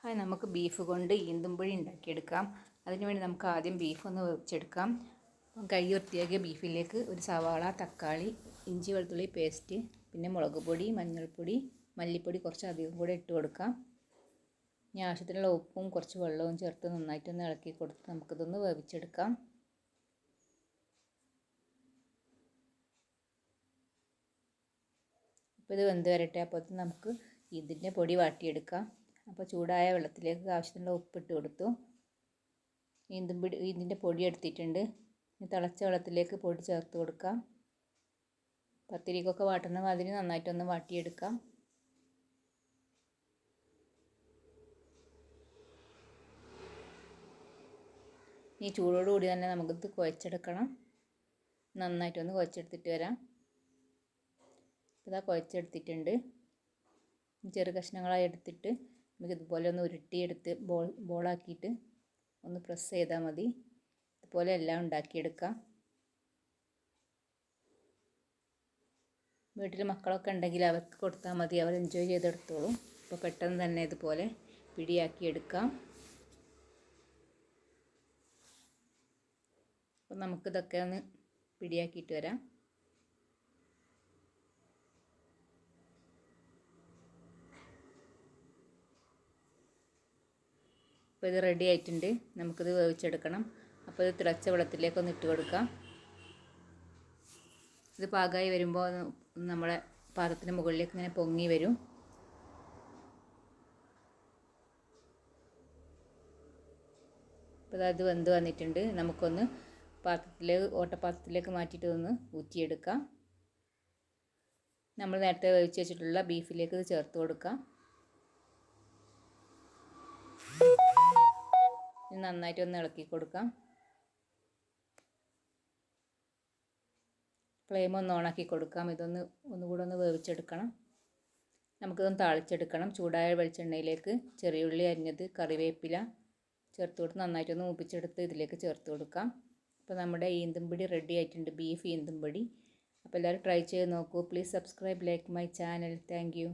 Hi, നമുക്ക് beef കൊണ്ട് ഈന്തുംപുഴി ഉണ്ടാക്കിയെടുക്കാം. അതിനുവേണ്ടി നമുക്ക് ആദ്യം ബീഫ് ഒന്ന് വേവിച്ചെടുക്കാം. കൈ വൃത്തിയാക്കിയ ബീഫിലേക്ക് ഒരു സവാള, തക്കാളി, ഇഞ്ചി വെളുത്തുള്ളി പേസ്റ്റ്, പിന്നെ മുളക് പൊടി, മഞ്ഞൾപ്പൊടി, മല്ലിപ്പൊടി കുറച്ച് അധികം കൂടെ ഇട്ട് കൊടുക്കാം. ഇനി ആവശ്യത്തിനുള്ള ഉപ്പും കുറച്ച് വെള്ളവും ചേർത്ത് നന്നായിട്ടൊന്ന് ഇളക്കി കൊടുത്ത് നമുക്കിതൊന്ന് വേവിച്ചെടുക്കാം. ഇപ്പോൾ ഇത് വെന്ത് വരട്ടെ. അപ്പോൾ നമുക്ക് ഇതിൻ്റെ പൊടി വാട്ടിയെടുക്കാം. അപ്പോൾ ചൂടായ വെള്ളത്തിലേക്ക് ആവശ്യത്തിനുള്ള ഉപ്പിട്ട് കൊടുത്തു. ഇതിൻ്റെ പൊടി എടുത്തിട്ടുണ്ട്. തിളച്ച വെള്ളത്തിലേക്ക് പൊടി ചേർത്ത് കൊടുക്കാം. പത്തിരിക്കൊക്കെ വാട്ടുന്ന മാതിരി നന്നായിട്ടൊന്ന് വാട്ടിയെടുക്കാം. ഈ ചൂടോടുകൂടി തന്നെ നമുക്കിത് കുഴച്ചെടുക്കണം. നന്നായിട്ടൊന്ന് കുഴച്ചെടുത്തിട്ട് വരാം. ഇതാ കുഴച്ചെടുത്തിട്ടുണ്ട്. ചെറു കഷ്ണങ്ങളായി എടുത്തിട്ട് നമുക്ക് ഇതുപോലെ ഒന്ന് ഉരുട്ടിയെടുത്ത് ബോളാക്കിയിട്ട് ഒന്ന് പ്രസ് ചെയ്താൽ മതി. ഇതുപോലെ എല്ലാം ഉണ്ടാക്കിയെടുക്കാം. വീട്ടിൽ മക്കളൊക്കെ ഉണ്ടെങ്കിൽ അവർക്ക് കൊടുത്താൽ മതി, അവർ എൻജോയ് ചെയ്തെടുത്തോളും. അപ്പോൾ പെട്ടെന്ന് തന്നെ ഇതുപോലെ പിടിയാക്കിയെടുക്കാം. അപ്പോൾ നമുക്കിതൊക്കെ ഒന്ന് പിടിയാക്കിയിട്ട് വരാം. അപ്പോൾ ഇത് റെഡി ആയിട്ടുണ്ട്. നമുക്കിത് വേവിച്ചെടുക്കണം. അപ്പോൾ ഇത് തിളച്ച വെള്ളത്തിലേക്കൊന്ന് ഇട്ട് കൊടുക്കാം. ഇത് പാകമായി വരുമ്പോൾ നമ്മളെ പാത്രത്തിന് മുകളിലേക്ക് ഇങ്ങനെ പൊങ്ങി വരും. അപ്പോൾ അത് വെന്ത് വന്നിട്ടുണ്ട്. നമുക്കൊന്ന് ഓട്ടപാത്രത്തിലേക്ക് മാറ്റിയിട്ട് ഒന്ന് ഊറ്റിയെടുക്കാം. നമ്മൾ നേരത്തെ വേവിച്ച് വെച്ചിട്ടുള്ള ബീഫിലേക്ക് ഇത് ചേർത്ത് കൊടുക്കാം. നന്നായിട്ട് ഒന്ന് ഇളക്കി കൊടുക്കാം. ഫ്ലെയിം ഒന്ന് ഓണാക്കി കൊടുക്കാം. ഒന്നുകൂടെ ഒന്ന് വേവിച്ചെടുക്കണം. നമുക്കിതൊന്ന് താളിച്ചെടുക്കണം. ചൂടായ വെളിച്ചെണ്ണയിലേക്ക് ചെറിയുള്ളി അരിഞ്ഞത്, കറിവേപ്പില ചേർത്ത് കൊടുത്ത് നന്നായിട്ടൊന്ന് മൂപ്പിച്ചെടുത്ത് ഇതിലേക്ക് ചേർത്ത് കൊടുക്കാം. അപ്പോൾ നമ്മുടെ ഈന്തുംപൊടി റെഡി ആയിട്ടുണ്ട്, ബീഫ് ഈന്തുംപൊടി. അപ്പോൾ എല്ലാവരും ട്രൈ ചെയ്ത് നോക്കൂ. Please subscribe, like my channel. Thank you.